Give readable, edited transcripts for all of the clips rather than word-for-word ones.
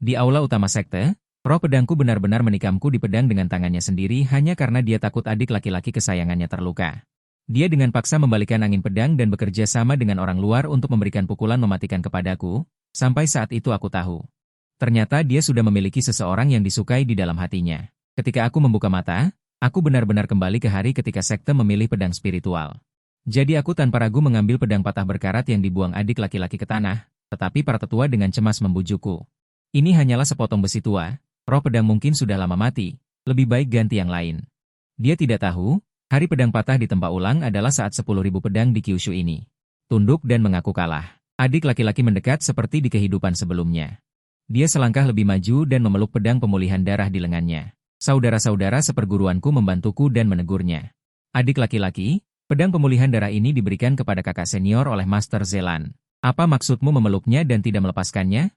Di aula utama sekte, roh pedangku benar-benar menikamku di pedang dengan tangannya sendiri hanya karena dia takut adik laki-laki kesayangannya terluka. Dia dengan paksa membalikan angin pedang dan bekerja sama dengan orang luar untuk memberikan pukulan mematikan kepadaku, sampai saat itu aku tahu. Ternyata dia sudah memiliki seseorang yang disukai di dalam hatinya. Ketika aku membuka mata, aku benar-benar kembali ke hari ketika sekte memilih pedang spiritual. Jadi aku tanpa ragu mengambil pedang patah berkarat yang dibuang adik laki-laki ke tanah, tetapi para tetua dengan cemas membujukku. Ini hanyalah sepotong besi tua, roh pedang mungkin sudah lama mati, lebih baik ganti yang lain. Dia tidak tahu, hari pedang patah di tempat ulang adalah saat 10.000 pedang di Kyushu ini. Tunduk dan mengaku kalah. Adik laki-laki mendekat seperti di kehidupan sebelumnya. Dia selangkah lebih maju dan memeluk pedang pemulihan darah di lengannya. Saudara-saudara seperguruanku membantuku dan menegurnya. Adik laki-laki, pedang pemulihan darah ini diberikan kepada kakak senior oleh Master Zelan. Apa maksudmu memeluknya dan tidak melepaskannya?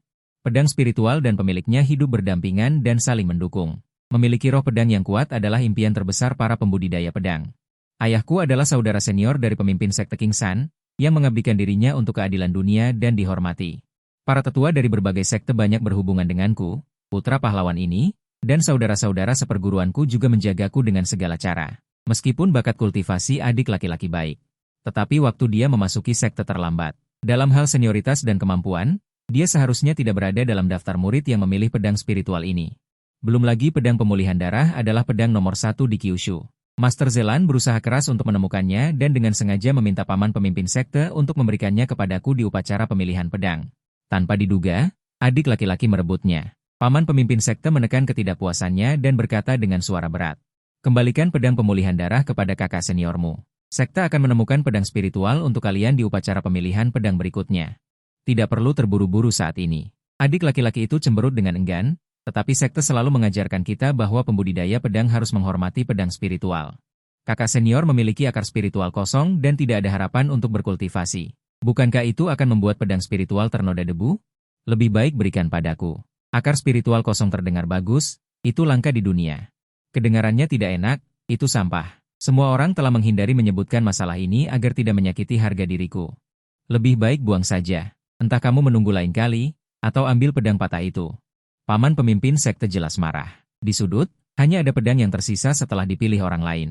Pedang spiritual dan pemiliknya hidup berdampingan dan saling mendukung. Memiliki roh pedang yang kuat adalah impian terbesar para pembudidaya pedang. Ayahku adalah saudara senior dari pemimpin sekte King San, yang mengabdikan dirinya untuk keadilan dunia dan dihormati. Para tetua dari berbagai sekte banyak berhubungan denganku, putra pahlawan ini, dan saudara-saudara seperguruanku juga menjagaku dengan segala cara. Meskipun bakat kultivasi adik laki-laki baik. Tetapi waktu dia memasuki sekte terlambat. Dalam hal senioritas dan kemampuan, dia seharusnya tidak berada dalam daftar murid yang memilih pedang spiritual ini. Belum lagi pedang pemulihan darah adalah pedang nomor 1 di Kyushu. Master Zelan berusaha keras untuk menemukannya dan dengan sengaja meminta paman pemimpin sekte untuk memberikannya kepadaku di upacara pemilihan pedang. Tanpa diduga, adik laki-laki merebutnya. Paman pemimpin sekte menekan ketidakpuasannya dan berkata dengan suara berat. Kembalikan pedang pemulihan darah kepada kakak seniormu. Sekte akan menemukan pedang spiritual untuk kalian di upacara pemilihan pedang berikutnya. Tidak perlu terburu-buru saat ini. Adik laki-laki itu cemberut dengan enggan, tetapi sekte selalu mengajarkan kita bahwa pembudidaya pedang harus menghormati pedang spiritual. Kakak senior memiliki akar spiritual kosong dan tidak ada harapan untuk berkultivasi. Bukankah itu akan membuat pedang spiritual ternoda debu? Lebih baik berikan padaku. Akar spiritual kosong terdengar bagus, itu langka di dunia. Kedengarannya tidak enak, itu sampah. Semua orang telah menghindari menyebutkan masalah ini agar tidak menyakiti harga diriku. Lebih baik buang saja. Entah kamu menunggu lain kali, atau ambil pedang patah itu. Paman pemimpin sekte jelas marah. Di sudut, hanya ada pedang yang tersisa setelah dipilih orang lain.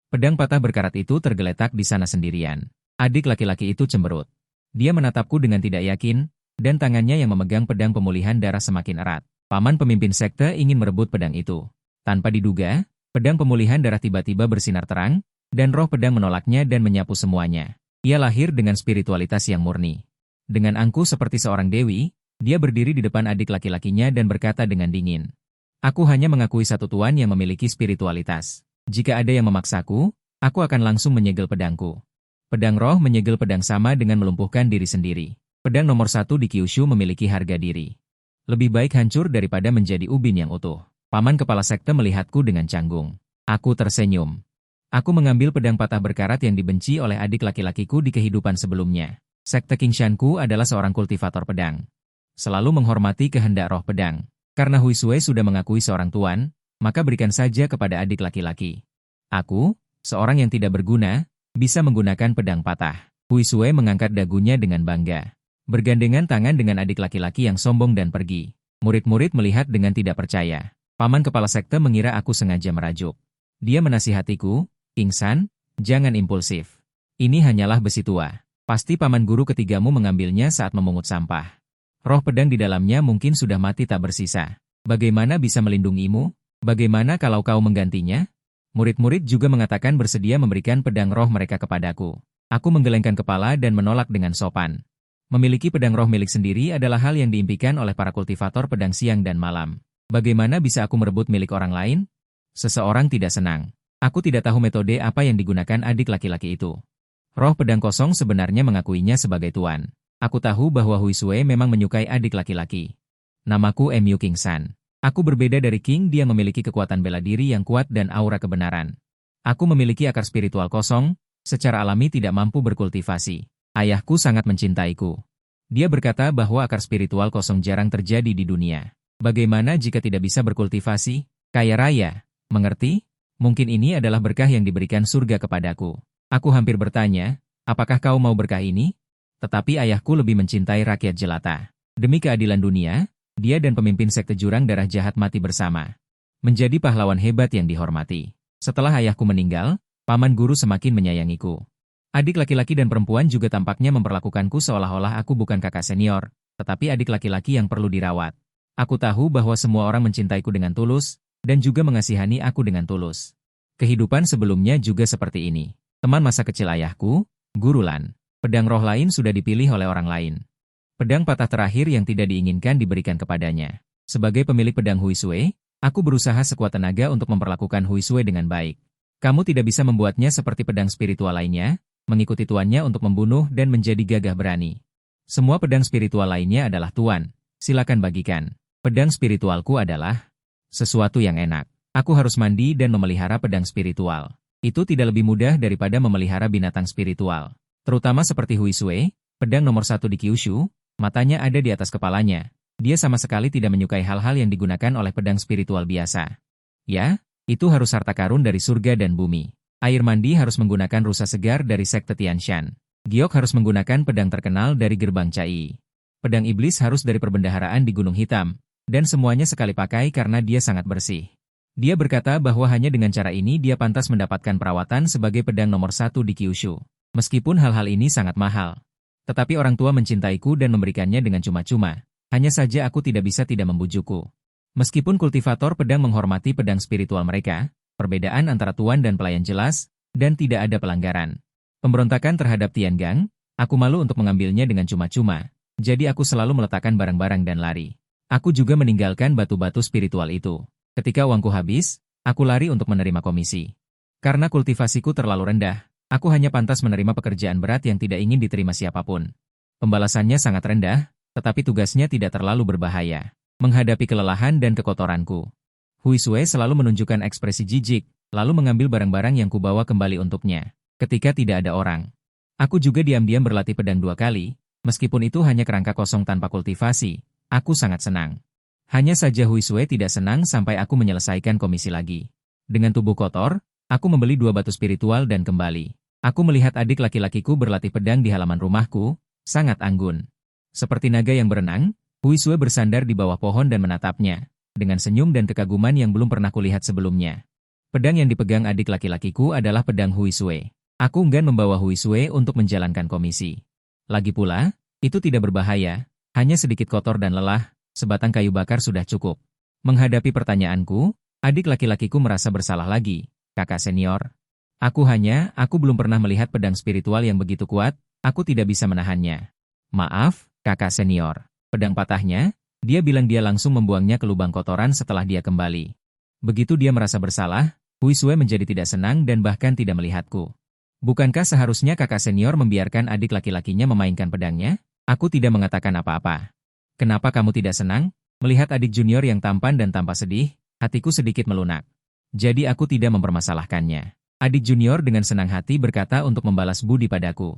Pedang patah berkarat itu tergeletak di sana sendirian. Adik laki-laki itu cemberut. Dia menatapku dengan tidak yakin, dan tangannya yang memegang pedang pemulihan darah semakin erat. Paman pemimpin sekte ingin merebut pedang itu. Tanpa diduga, pedang pemulihan darah tiba-tiba bersinar terang, dan roh pedang menolaknya dan menyapu semuanya. Ia lahir dengan spiritualitas yang murni. Dengan angkuh seperti seorang dewi, dia berdiri di depan adik laki-lakinya dan berkata dengan dingin. Aku hanya mengakui satu tuan yang memiliki spiritualitas. Jika ada yang memaksaku, aku akan langsung menyegel pedangku. Pedang roh menyegel pedang sama dengan melumpuhkan diri sendiri. Pedang nomor 1 di Kyushu memiliki harga diri. Lebih baik hancur daripada menjadi ubin yang utuh. Paman kepala sekte melihatku dengan canggung. Aku tersenyum. Aku mengambil pedang patah berkarat yang dibenci oleh adik laki-lakiku di kehidupan sebelumnya. Sekte King Shanku adalah seorang kultivator pedang. Selalu menghormati kehendak roh pedang. Karena Huisue sudah mengakui seorang tuan, maka berikan saja kepada adik laki-laki. Aku, seorang yang tidak berguna, bisa menggunakan pedang patah. Huisue mengangkat dagunya dengan bangga. Bergandengan tangan dengan adik laki-laki yang sombong dan pergi. Murid-murid melihat dengan tidak percaya. Paman kepala sekte mengira aku sengaja merajuk. Dia menasihatiku, King San, jangan impulsif. Ini hanyalah besi tua. Pasti paman guru ketigamu mengambilnya saat memungut sampah. Roh pedang di dalamnya mungkin sudah mati tak bersisa. Bagaimana bisa melindungimu? Bagaimana kalau kau menggantinya? Murid-murid juga mengatakan bersedia memberikan pedang roh mereka kepadaku. Aku menggelengkan kepala dan menolak dengan sopan. Memiliki pedang roh milik sendiri adalah hal yang diimpikan oleh para kultivator pedang siang dan malam. Bagaimana bisa aku merebut milik orang lain? Seseorang tidak senang. Aku tidak tahu metode apa yang digunakan adik laki-laki itu. Roh pedang kosong sebenarnya mengakuinya sebagai tuan. Aku tahu bahwa Huisue memang menyukai adik laki-laki. Namaku Mu King San. Aku berbeda dari King, dia memiliki kekuatan bela diri yang kuat dan aura kebenaran. Aku memiliki akar spiritual kosong, secara alami tidak mampu berkultivasi. Ayahku sangat mencintaiku. Dia berkata bahwa akar spiritual kosong jarang terjadi di dunia. Bagaimana jika tidak bisa berkultivasi? Kaya raya, mengerti? Mungkin ini adalah berkah yang diberikan surga kepadaku. Aku hampir bertanya, apakah kau mau berkah ini? Tetapi ayahku lebih mencintai rakyat jelata. Demi keadilan dunia, Dia dan pemimpin sekte jurang darah jahat mati bersama. Menjadi pahlawan hebat yang dihormati. Setelah ayahku meninggal, paman guru semakin menyayangiku. Adik laki-laki dan perempuan juga tampaknya memperlakukanku seolah-olah aku bukan kakak senior, tetapi adik laki-laki yang perlu dirawat. Aku tahu bahwa semua orang mencintaiku dengan tulus, dan juga mengasihani aku dengan tulus. Kehidupan sebelumnya juga seperti ini. Teman masa kecil ayahku, Guru Lan. Pedang roh lain sudah dipilih oleh orang lain. Pedang patah terakhir yang tidak diinginkan diberikan kepadanya. Sebagai pemilik pedang Huisue, aku berusaha sekuat tenaga untuk memperlakukan Huisue dengan baik. Kamu tidak bisa membuatnya seperti pedang spiritual lainnya, mengikuti tuannya untuk membunuh dan menjadi gagah berani. Semua pedang spiritual lainnya adalah tuan. Silakan bagikan. Pedang spiritualku adalah sesuatu yang enak. Aku harus mandi dan memelihara pedang spiritual. Itu tidak lebih mudah daripada memelihara binatang spiritual. Terutama seperti Huisue, pedang nomor 1 di Kyushu, matanya ada di atas kepalanya. Dia sama sekali tidak menyukai hal-hal yang digunakan oleh pedang spiritual biasa. Ya, itu harus harta karun dari surga dan bumi. Air mandi harus menggunakan rusa segar dari sekte Tianshan. Giok harus menggunakan pedang terkenal dari gerbang Cai. Pedang iblis harus dari perbendaharaan di Gunung Hitam. Dan semuanya sekali pakai karena dia sangat bersih. Dia berkata bahwa hanya dengan cara ini dia pantas mendapatkan perawatan sebagai pedang nomor 1 di Kyushu. Meskipun hal-hal ini sangat mahal. Tetapi orang tua mencintaiku dan memberikannya dengan cuma-cuma. Hanya saja aku tidak bisa tidak membujukku. Meskipun kultivator pedang menghormati pedang spiritual mereka, perbedaan antara tuan dan pelayan jelas, dan tidak ada pelanggaran. Pemberontakan terhadap Tiangang, aku malu untuk mengambilnya dengan cuma-cuma. Jadi aku selalu meletakkan barang-barang dan lari. Aku juga meninggalkan batu-batu spiritual itu. Ketika uangku habis, aku lari untuk menerima komisi. Karena kultivasiku terlalu rendah, aku hanya pantas menerima pekerjaan berat yang tidak ingin diterima siapapun. Pembalasannya sangat rendah, tetapi tugasnya tidak terlalu berbahaya. Menghadapi kelelahan dan kekotoranku. Huisue selalu menunjukkan ekspresi jijik, lalu mengambil barang-barang yang kubawa kembali untuknya. Ketika tidak ada orang. Aku juga diam-diam berlatih pedang 2 kali, meskipun itu hanya kerangka kosong tanpa kultivasi. Aku sangat senang. Hanya saja Huisue tidak senang sampai aku menyelesaikan komisi lagi. Dengan tubuh kotor, aku membeli 2 batu spiritual dan kembali. Aku melihat adik laki-lakiku berlatih pedang di halaman rumahku, sangat anggun. Seperti naga yang berenang, Huisue bersandar di bawah pohon dan menatapnya, dengan senyum dan kekaguman yang belum pernah kulihat sebelumnya. Pedang yang dipegang adik laki-lakiku adalah pedang Huisue. Aku enggan membawa Huisue untuk menjalankan komisi. Lagi pula, itu tidak berbahaya, hanya sedikit kotor dan lelah, sebatang kayu bakar sudah cukup. Menghadapi pertanyaanku, adik laki-lakiku merasa bersalah lagi, kakak senior. Aku belum pernah melihat pedang spiritual yang begitu kuat, aku tidak bisa menahannya. Maaf, kakak senior. Pedang patahnya, dia bilang dia langsung membuangnya ke lubang kotoran setelah dia kembali. Begitu dia merasa bersalah, Huisue menjadi tidak senang dan bahkan tidak melihatku. Bukankah seharusnya kakak senior membiarkan adik laki-lakinya memainkan pedangnya? Aku tidak mengatakan apa-apa. Kenapa kamu tidak senang? Melihat adik junior yang tampan dan tampak sedih, hatiku sedikit melunak. Jadi aku tidak mempermasalahkannya. Adik junior dengan senang hati berkata untuk membalas budi padaku.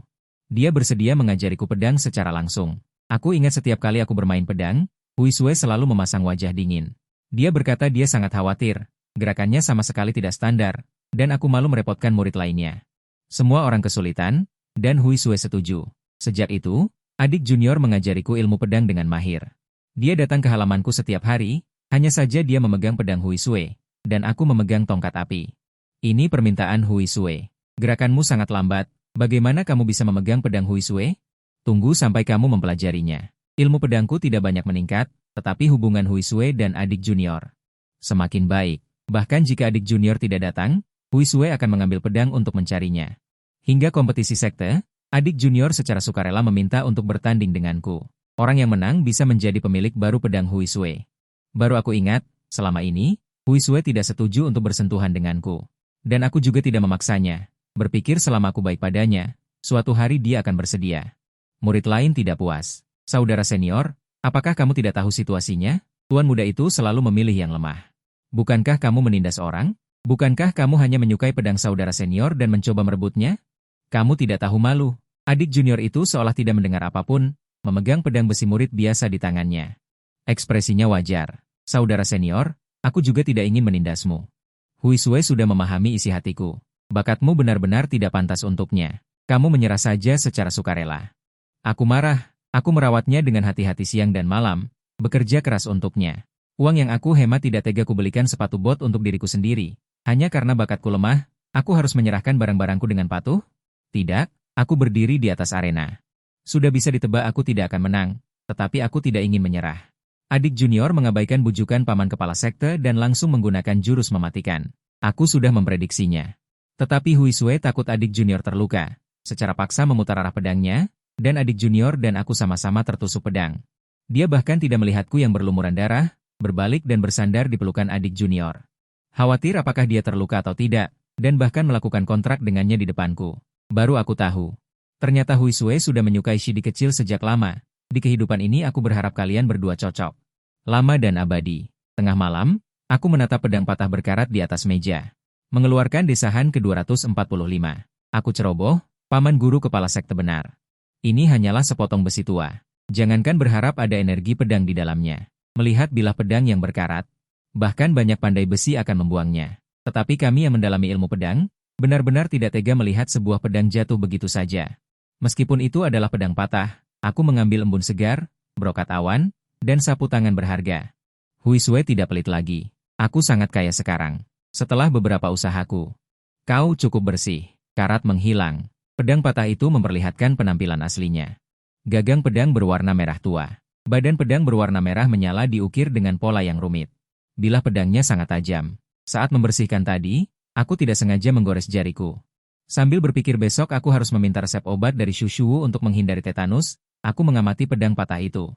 Dia bersedia mengajariku pedang secara langsung. Aku ingat setiap kali aku bermain pedang, Huisue selalu memasang wajah dingin. Dia berkata dia sangat khawatir, gerakannya sama sekali tidak standar, dan aku malu merepotkan murid lainnya. Semua orang kesulitan, dan Huisue setuju. Sejak itu, adik junior mengajariku ilmu pedang dengan mahir. Dia datang ke halamanku setiap hari, hanya saja dia memegang pedang Huisue, dan aku memegang tongkat api. Ini permintaan Huisue. Gerakanmu sangat lambat, bagaimana kamu bisa memegang pedang Huisue? Tunggu sampai kamu mempelajarinya. Ilmu pedangku tidak banyak meningkat, tetapi hubungan Huisue dan adik junior semakin baik. Bahkan jika adik junior tidak datang, Huisue akan mengambil pedang untuk mencarinya. Hingga kompetisi sekte, adik junior secara sukarela meminta untuk bertanding denganku. Orang yang menang bisa menjadi pemilik baru pedang Huisue. Baru aku ingat, selama ini, Huisue tidak setuju untuk bersentuhan denganku. Dan aku juga tidak memaksanya. Berpikir selama aku baik padanya, suatu hari dia akan bersedia. Murid lain tidak puas. Saudara senior, apakah kamu tidak tahu situasinya? Tuan muda itu selalu memilih yang lemah. Bukankah kamu menindas orang? Bukankah kamu hanya menyukai pedang saudara senior dan mencoba merebutnya? Kamu tidak tahu malu. Adik junior itu seolah tidak mendengar apapun, memegang pedang besi murid biasa di tangannya. Ekspresinya wajar. Saudara senior, aku juga tidak ingin menindasmu. Huisue sudah memahami isi hatiku. Bakatmu benar-benar tidak pantas untuknya. Kamu menyerah saja secara sukarela. Aku marah, aku merawatnya dengan hati-hati siang dan malam, bekerja keras untuknya. Uang yang aku hemat tidak tega kubelikan sepatu bot untuk diriku sendiri. Hanya karena bakatku lemah, aku harus menyerahkan barang-barangku dengan patuh? Tidak, aku berdiri di atas arena. Sudah bisa ditebak aku tidak akan menang, tetapi aku tidak ingin menyerah. Adik junior mengabaikan bujukan paman kepala sekte dan langsung menggunakan jurus mematikan. Aku sudah memprediksinya. Tetapi Huisue takut adik junior terluka. Secara paksa memutar arah pedangnya, dan adik junior dan aku sama-sama tertusuk pedang. Dia bahkan tidak melihatku yang berlumuran darah, berbalik dan bersandar di pelukan adik junior. Khawatir apakah dia terluka atau tidak, dan bahkan melakukan kontrak dengannya di depanku. Baru aku tahu. Ternyata Huisue sudah menyukai Shidi kecil sejak lama. Di kehidupan ini aku berharap kalian berdua cocok. Lama dan abadi. Tengah malam, aku menatap pedang patah berkarat di atas meja. Mengeluarkan desahan ke-245. Aku ceroboh, paman guru kepala sekte benar. Ini hanyalah sepotong besi tua. Jangankan berharap ada energi pedang di dalamnya. Melihat bilah pedang yang berkarat, bahkan banyak pandai besi akan membuangnya. Tetapi kami yang mendalami ilmu pedang, benar-benar tidak tega melihat sebuah pedang jatuh begitu saja. Meskipun itu adalah pedang patah, aku mengambil embun segar, brokat awan, dan sapu tangan berharga. Huisue tidak pelit lagi. Aku sangat kaya sekarang. Setelah beberapa usahaku. Kau cukup bersih. Karat menghilang. Pedang patah itu memperlihatkan penampilan aslinya. Gagang pedang berwarna merah tua. Badan pedang berwarna merah menyala diukir dengan pola yang rumit. Bilah pedangnya sangat tajam. Saat membersihkan tadi, aku tidak sengaja menggores jariku. Sambil berpikir besok aku harus meminta resep obat dari Shushuwu untuk menghindari tetanus, aku mengamati pedang patah itu.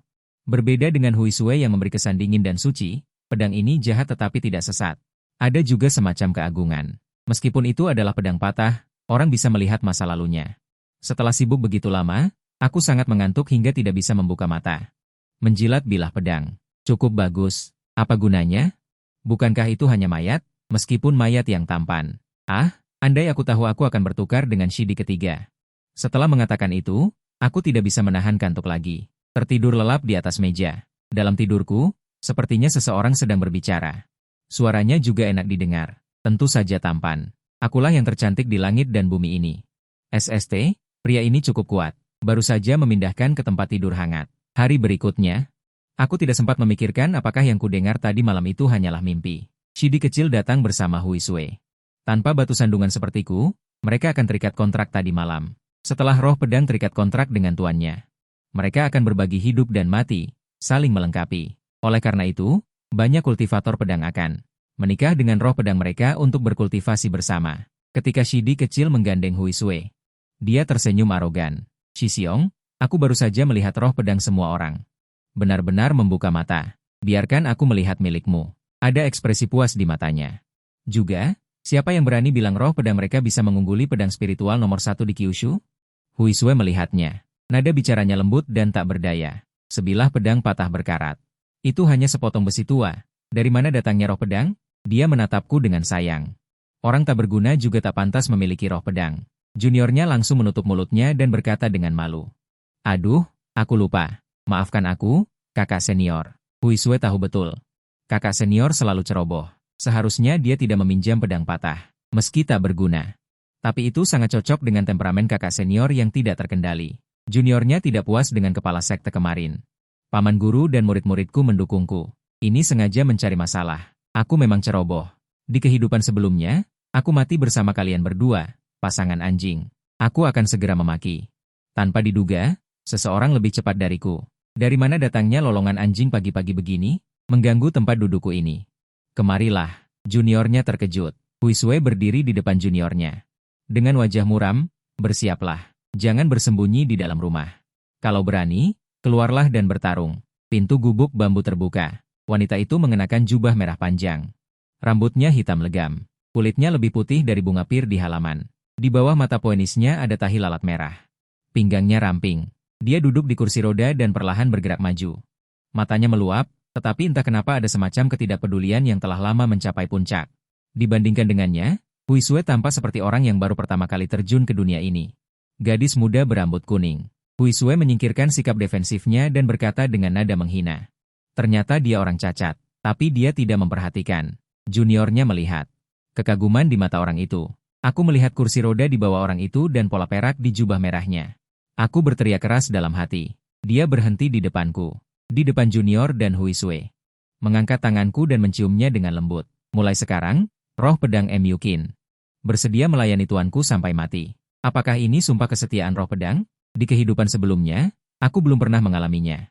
Berbeda dengan Huisue yang memberi kesan dingin dan suci, pedang ini jahat tetapi tidak sesat. Ada juga semacam keagungan. Meskipun itu adalah pedang patah, orang bisa melihat masa lalunya. Setelah sibuk begitu lama, aku sangat mengantuk hingga tidak bisa membuka mata. Menjilat bilah pedang. Cukup bagus. Apa gunanya? Bukankah itu hanya mayat, meskipun mayat yang tampan? Andai aku tahu aku akan bertukar dengan Shidi ketiga. Setelah mengatakan itu, aku tidak bisa menahan kantuk lagi. Tertidur lelap di atas meja. Dalam tidurku, sepertinya seseorang sedang berbicara. Suaranya juga enak didengar. Tentu saja tampan. Akulah yang tercantik di langit dan bumi ini. SST, pria ini cukup kuat. Baru saja memindahkan ke tempat tidur hangat. Hari berikutnya, aku tidak sempat memikirkan apakah yang kudengar tadi malam itu hanyalah mimpi. Shidi kecil datang bersama Huisue. Tanpa batu sandungan sepertiku, mereka akan terikat kontrak tadi malam. Setelah roh pedang terikat kontrak dengan tuannya, mereka akan berbagi hidup dan mati, saling melengkapi. Oleh karena itu, banyak kultivator pedang akan menikah dengan roh pedang mereka untuk berkultivasi bersama. Ketika Shidi kecil menggandeng Huisue, dia tersenyum arogan. Shixiong, aku baru saja melihat roh pedang semua orang. Benar-benar membuka mata. Biarkan aku melihat milikmu. Ada ekspresi puas di matanya. Juga, siapa yang berani bilang roh pedang mereka bisa mengungguli pedang spiritual nomor 1 di Kyushu? Huisue melihatnya. Nada bicaranya lembut dan tak berdaya. Sebilah pedang patah berkarat. Itu hanya sepotong besi tua. Dari mana datangnya roh pedang? Dia menatapku dengan sayang. Orang tak berguna juga tak pantas memiliki roh pedang. Juniornya langsung menutup mulutnya dan berkata dengan malu. Aduh, aku lupa. Maafkan aku, kakak senior. Huisue tahu betul. Kakak senior selalu ceroboh. Seharusnya dia tidak meminjam pedang patah, meski tak berguna. Tapi itu sangat cocok dengan temperamen kakak senior yang tidak terkendali. Juniornya tidak puas dengan kepala sekte kemarin. Paman guru dan murid-muridku mendukungku. Ini sengaja mencari masalah. Aku memang ceroboh. Di kehidupan sebelumnya, aku mati bersama kalian berdua, pasangan anjing. Aku akan segera memaki. Tanpa diduga, seseorang lebih cepat dariku. Dari mana datangnya lolongan anjing pagi-pagi begini, mengganggu tempat dudukku ini? Kemarilah, juniornya terkejut. Huisue berdiri di depan juniornya. Dengan wajah muram, bersiaplah. Jangan bersembunyi di dalam rumah. Kalau berani, keluarlah dan bertarung. Pintu gubuk bambu terbuka. Wanita itu mengenakan jubah merah panjang. Rambutnya hitam legam. Kulitnya lebih putih dari bunga pir di halaman. Di bawah mata poenisnya ada tahi lalat merah. Pinggangnya ramping. Dia duduk di kursi roda dan perlahan bergerak maju. Matanya meluap, tetapi entah kenapa ada semacam ketidakpedulian yang telah lama mencapai puncak. Dibandingkan dengannya, Huisue tampak seperti orang yang baru pertama kali terjun ke dunia ini. Gadis muda berambut kuning. Huisue menyingkirkan sikap defensifnya dan berkata dengan nada menghina. Ternyata dia orang cacat, tapi dia tidak memperhatikan. Juniornya melihat kekaguman di mata orang itu. Aku melihat kursi roda di bawah orang itu dan pola perak di jubah merahnya. Aku berteriak keras dalam hati. Dia berhenti di depanku. di depan Junior dan Hui Sui. Mengangkat tanganku dan menciumnya dengan lembut. Mulai sekarang, roh pedang MU Qin bersedia melayani tuanku sampai mati. Apakah ini sumpah kesetiaan roh pedang? Di kehidupan sebelumnya, aku belum pernah mengalaminya.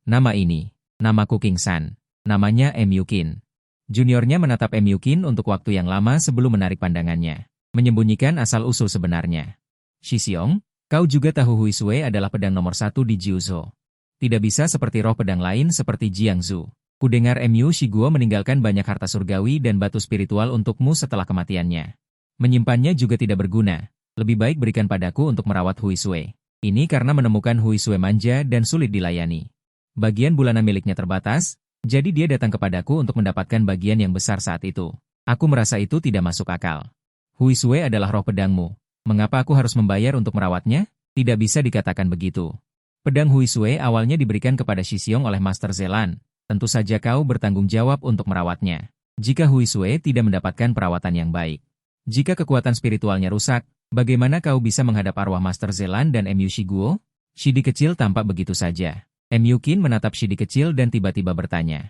Nama ini, namaku King San. Namanya MU Qin. Juniornya menatap MU Qin untuk waktu yang lama sebelum menarik pandangannya, menyembunyikan asal-usul sebenarnya. Shixiong, kau juga tahu Hui Sui adalah pedang nomor 1 di Jiuzhou. Tidak bisa seperti roh pedang lain seperti Jiangzu. Kudengar MU Shiguo meninggalkan banyak harta surgawi dan batu spiritual untukmu setelah kematiannya. Menyimpannya juga tidak berguna. Lebih baik berikan padaku untuk merawat Hui Sui. Ini karena menemukan Hui Sui manja dan sulit dilayani. Bagian bulanan miliknya terbatas, jadi dia datang kepadaku untuk mendapatkan bagian yang besar saat itu. Aku merasa itu tidak masuk akal. Hui Sui adalah roh pedangmu. Mengapa aku harus membayar untuk merawatnya? Tidak bisa dikatakan begitu. Pedang Hui Sui awalnya diberikan kepada Shixiong oleh Master Zelan. Tentu saja kau bertanggung jawab untuk merawatnya. Jika Hui Sui tidak mendapatkan perawatan yang baik. Jika kekuatan spiritualnya rusak, bagaimana kau bisa menghadap arwah Master Zelan dan MU Shiguo? Shidi kecil tampak begitu saja. MU Qin menatap Shidi kecil dan tiba-tiba bertanya.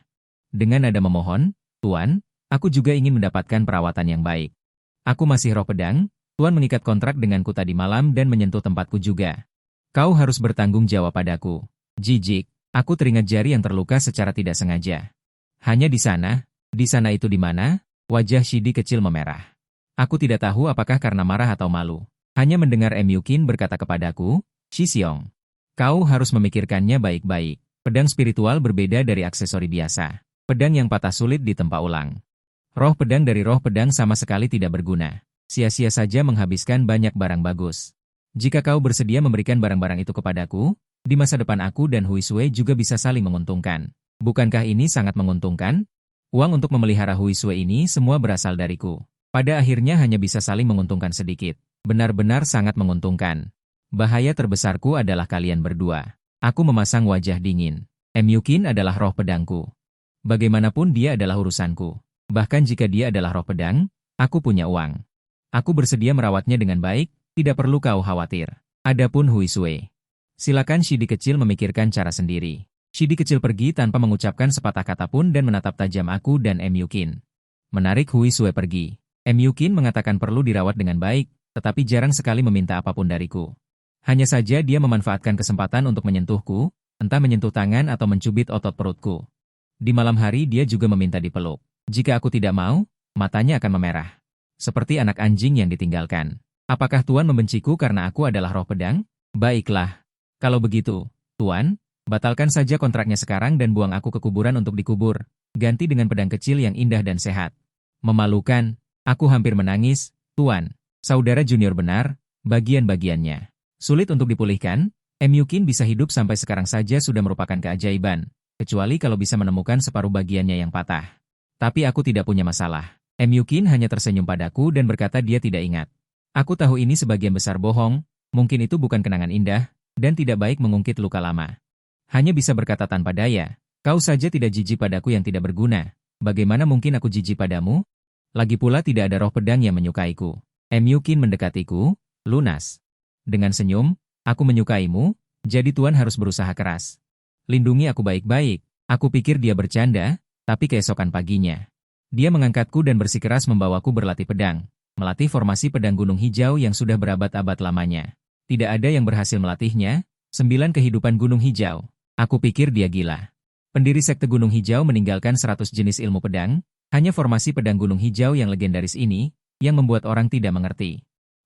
Dengan nada memohon, Tuan, aku juga ingin mendapatkan perawatan yang baik. Aku masih roh pedang, Tuan mengikat kontrak denganku tadi malam dan menyentuh tempatku juga. Kau harus bertanggung jawab padaku. Jijik. Aku teringat jari yang terluka secara tidak sengaja. Hanya di sana itu di mana? Wajah Shidi kecil memerah. Aku tidak tahu apakah karena marah atau malu. Hanya mendengar MU Qin berkata kepadaku, Shixiong, kau harus memikirkannya baik-baik. Pedang spiritual berbeda dari aksesori biasa. Pedang yang patah sulit ditempa ulang. Roh pedang dari roh pedang sama sekali tidak berguna. Sia-sia saja menghabiskan banyak barang bagus. Jika kau bersedia memberikan barang-barang itu kepadaku, di masa depan aku dan Hui Sui juga bisa saling menguntungkan. Bukankah ini sangat menguntungkan? Uang untuk memelihara Hui Sui ini semua berasal dariku. Pada akhirnya hanya bisa saling menguntungkan sedikit. Benar-benar sangat menguntungkan. Bahaya terbesarku adalah kalian berdua. Aku memasang wajah dingin. MU Qin adalah roh pedangku. Bagaimanapun dia adalah urusanku. Bahkan jika dia adalah roh pedang, aku punya uang. Aku bersedia merawatnya dengan baik, tidak perlu kau khawatir. Adapun Hui Sui. Silakan Shidi kecil memikirkan cara sendiri. Shidi kecil pergi tanpa mengucapkan sepatah kata pun dan menatap tajam aku dan MU Qin. Menarik Hui Sui pergi. MU Qin mengatakan perlu dirawat dengan baik, tetapi jarang sekali meminta apapun dariku. Hanya saja dia memanfaatkan kesempatan untuk menyentuhku, entah menyentuh tangan atau mencubit otot perutku. Di malam hari dia juga meminta dipeluk. Jika aku tidak mau, matanya akan memerah. Seperti anak anjing yang ditinggalkan. Apakah Tuan membenciku karena aku adalah roh pedang? Baiklah. Kalau begitu, Tuan, batalkan saja kontraknya sekarang dan buang aku ke kuburan untuk dikubur. Ganti dengan pedang kecil yang indah dan sehat. Memalukan, aku hampir menangis, Tuan. Saudara junior benar, bagian-bagiannya sulit untuk dipulihkan. MU Qin bisa hidup sampai sekarang saja sudah merupakan keajaiban, kecuali kalau bisa menemukan separuh bagiannya yang patah. Tapi aku tidak punya masalah. MU Qin hanya tersenyum padaku dan berkata dia tidak ingat. Aku tahu ini sebagian besar bohong, mungkin itu bukan kenangan indah, dan tidak baik mengungkit luka lama. Hanya bisa berkata tanpa daya, kau saja tidak jijik padaku yang tidak berguna. Bagaimana mungkin aku jijik padamu? Lagi pula tidak ada roh pedang yang menyukaiku. MU Qin mendekatiku, lunas. Dengan senyum, aku menyukaimu, jadi Tuan harus berusaha keras. Lindungi aku baik-baik. Aku pikir dia bercanda, tapi keesokan paginya. Dia mengangkatku dan bersikeras membawaku berlatih pedang. Melatih formasi pedang Gunung Hijau yang sudah berabad-abad lamanya. Tidak ada yang berhasil melatihnya, 9 kehidupan Gunung Hijau. Aku pikir dia gila. Pendiri Sekte Gunung Hijau meninggalkan 100 jenis ilmu pedang, hanya formasi pedang Gunung Hijau yang legendaris ini, yang membuat orang tidak mengerti.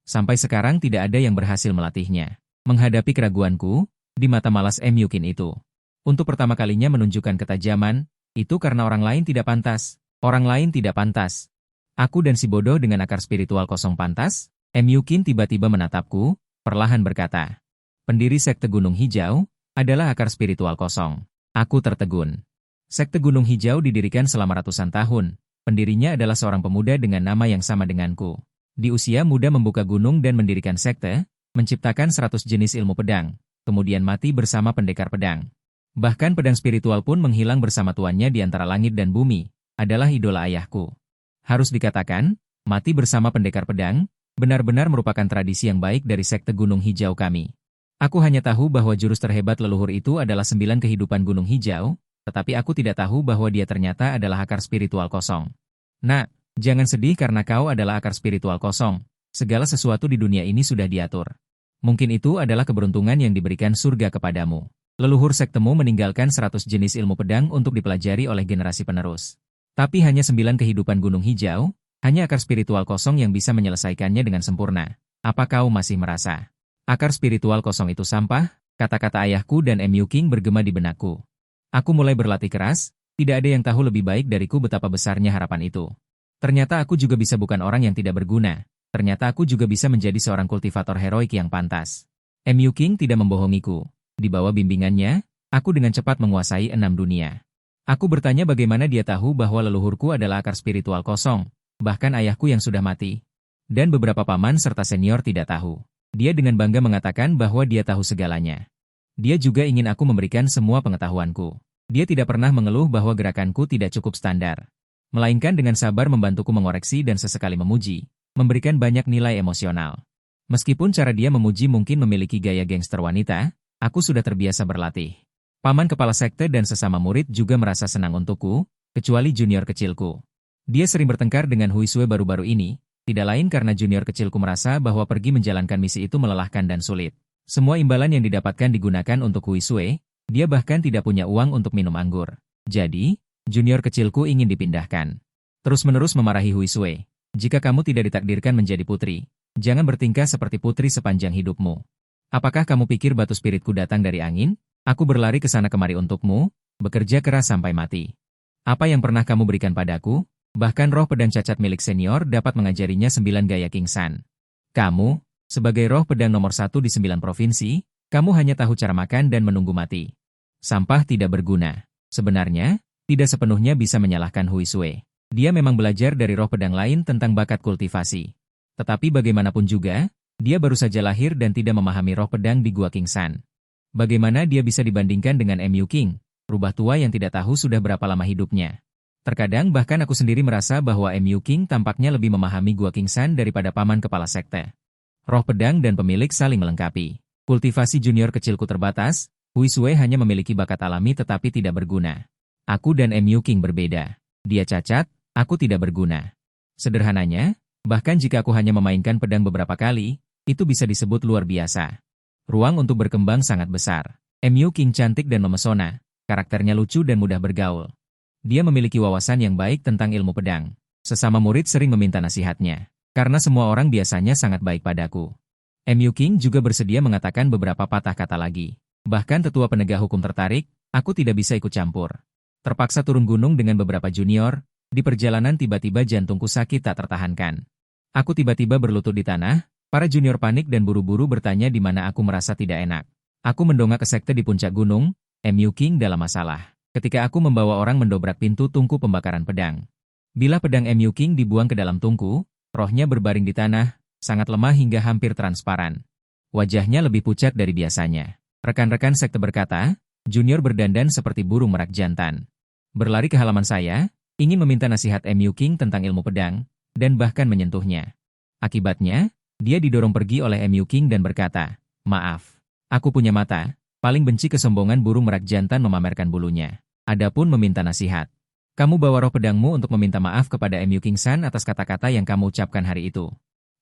Sampai sekarang tidak ada yang berhasil melatihnya. Menghadapi keraguanku, di mata malas MU Qin itu. Untuk pertama kalinya menunjukkan ketajaman, itu karena orang lain tidak pantas. Orang lain tidak pantas. Aku dan si bodoh dengan akar spiritual kosong pantas? MU Qin tiba-tiba menatapku, perlahan berkata. Pendiri Sekte Gunung Hijau adalah akar spiritual kosong. Aku tertegun. Sekte Gunung Hijau didirikan selama ratusan tahun. Pendirinya adalah seorang pemuda dengan nama yang sama denganku. Di usia muda membuka gunung dan mendirikan sekte, menciptakan 100 jenis ilmu pedang, kemudian mati bersama pendekar pedang. Bahkan pedang spiritual pun menghilang bersama tuannya di antara langit dan bumi, adalah idola ayahku. Harus dikatakan, mati bersama pendekar pedang, benar-benar merupakan tradisi yang baik dari Sekte Gunung Hijau kami. Aku hanya tahu bahwa jurus terhebat leluhur itu adalah 9 kehidupan gunung hijau, tetapi aku tidak tahu bahwa dia ternyata adalah akar spiritual kosong. Nak, jangan sedih karena kau adalah akar spiritual kosong. Segala sesuatu di dunia ini sudah diatur. Mungkin itu adalah keberuntungan yang diberikan surga kepadamu. Leluhur sektemu meninggalkan 100 jenis ilmu pedang untuk dipelajari oleh generasi penerus. Tapi hanya 9 kehidupan gunung hijau, hanya akar spiritual kosong yang bisa menyelesaikannya dengan sempurna. Apa kau masih merasa akar spiritual kosong itu sampah? Kata-kata ayahku dan MU King bergema di benakku. Aku mulai berlatih keras, tidak ada yang tahu lebih baik dariku betapa besarnya harapan itu. Ternyata aku juga bisa bukan orang yang tidak berguna. Ternyata aku juga bisa menjadi seorang kultivator heroik yang pantas. MU King tidak membohongiku. Di bawah bimbingannya, aku dengan cepat menguasai 6 dunia. Aku bertanya bagaimana dia tahu bahwa leluhurku adalah akar spiritual kosong, bahkan ayahku yang sudah mati. Dan beberapa paman serta senior tidak tahu. Dia dengan bangga mengatakan bahwa dia tahu segalanya. Dia juga ingin aku memberikan semua pengetahuanku. Dia tidak pernah mengeluh bahwa gerakanku tidak cukup standar. Melainkan dengan sabar membantuku mengoreksi dan sesekali memuji, memberikan banyak nilai emosional. Meskipun cara dia memuji mungkin memiliki gaya gangster wanita, aku sudah terbiasa berlatih. Paman kepala sekte dan sesama murid juga merasa senang untukku, kecuali junior kecilku. Dia sering bertengkar dengan Huisue baru-baru ini, tidak lain karena junior kecilku merasa bahwa pergi menjalankan misi itu melelahkan dan sulit. Semua imbalan yang didapatkan digunakan untuk Huisue, dia bahkan tidak punya uang untuk minum anggur. Jadi, junior kecilku ingin dipindahkan. Terus-menerus memarahi Huisue. Jika kamu tidak ditakdirkan menjadi putri, jangan bertingkah seperti putri sepanjang hidupmu. Apakah kamu pikir batu spiritku datang dari angin? Aku berlari ke sana kemari untukmu, bekerja keras sampai mati. Apa yang pernah kamu berikan padaku? Bahkan roh pedang cacat milik senior dapat mengajarinya 9 gaya King San. Kamu, sebagai roh pedang nomor 1 di 9 provinsi, kamu hanya tahu cara makan dan menunggu mati. Sampah tidak berguna. Sebenarnya, tidak sepenuhnya bisa menyalahkan Huisue. Dia memang belajar dari roh pedang lain tentang bakat kultivasi. Tetapi bagaimanapun juga, dia baru saja lahir dan tidak memahami roh pedang di Gua King San. Bagaimana dia bisa dibandingkan dengan MU King, rubah tua yang tidak tahu sudah berapa lama hidupnya. Terkadang bahkan aku sendiri merasa bahwa MU King tampaknya lebih memahami Gua King San daripada paman kepala sekte. Roh pedang dan pemilik saling melengkapi. Kultivasi junior kecilku terbatas, Huisue hanya memiliki bakat alami tetapi tidak berguna. Aku dan MU King berbeda. Dia cacat, aku tidak berguna. Sederhananya, bahkan jika aku hanya memainkan pedang beberapa kali, itu bisa disebut luar biasa. Ruang untuk berkembang sangat besar. MU King cantik dan memesona, karakternya lucu dan mudah bergaul. Dia memiliki wawasan yang baik tentang ilmu pedang. Sesama murid sering meminta nasihatnya, karena semua orang biasanya sangat baik padaku. MU King juga bersedia mengatakan beberapa patah kata lagi. Bahkan tetua penegak hukum tertarik, aku tidak bisa ikut campur. Terpaksa turun gunung dengan beberapa junior, di perjalanan tiba-tiba jantungku sakit tak tertahankan. Aku tiba-tiba berlutut di tanah, para junior panik dan buru-buru bertanya di mana aku merasa tidak enak. Aku mendongak ke sekte di puncak gunung, MU King dalam masalah. Ketika aku membawa orang mendobrak pintu tungku pembakaran pedang. Bila pedang MU King dibuang ke dalam tungku, rohnya berbaring di tanah, sangat lemah hingga hampir transparan. Wajahnya lebih pucat dari biasanya. Rekan-rekan sekte berkata, junior berdandan seperti burung merak jantan. Berlari ke halaman saya, ingin meminta nasihat MU King tentang ilmu pedang, dan bahkan menyentuhnya. Akibatnya, dia didorong pergi oleh MU King dan berkata, maaf, aku punya mata. Paling benci kesombongan burung merak jantan memamerkan bulunya. Adapun meminta nasihat. Kamu bawa roh pedangmu untuk meminta maaf kepada MU King San atas kata-kata yang kamu ucapkan hari itu.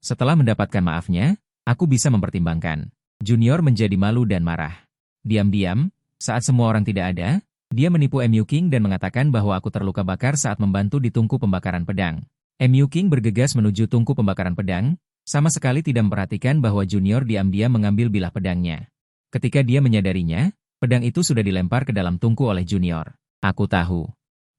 Setelah mendapatkan maafnya, aku bisa mempertimbangkan. Junior menjadi malu dan marah. Diam-diam, saat semua orang tidak ada, dia menipu MU King dan mengatakan bahwa aku terluka bakar saat membantu di tungku pembakaran pedang. MU King bergegas menuju tungku pembakaran pedang, sama sekali tidak memperhatikan bahwa Junior diam-diam mengambil bilah pedangnya. Ketika dia menyadarinya, pedang itu sudah dilempar ke dalam tungku oleh Junior. Aku tahu.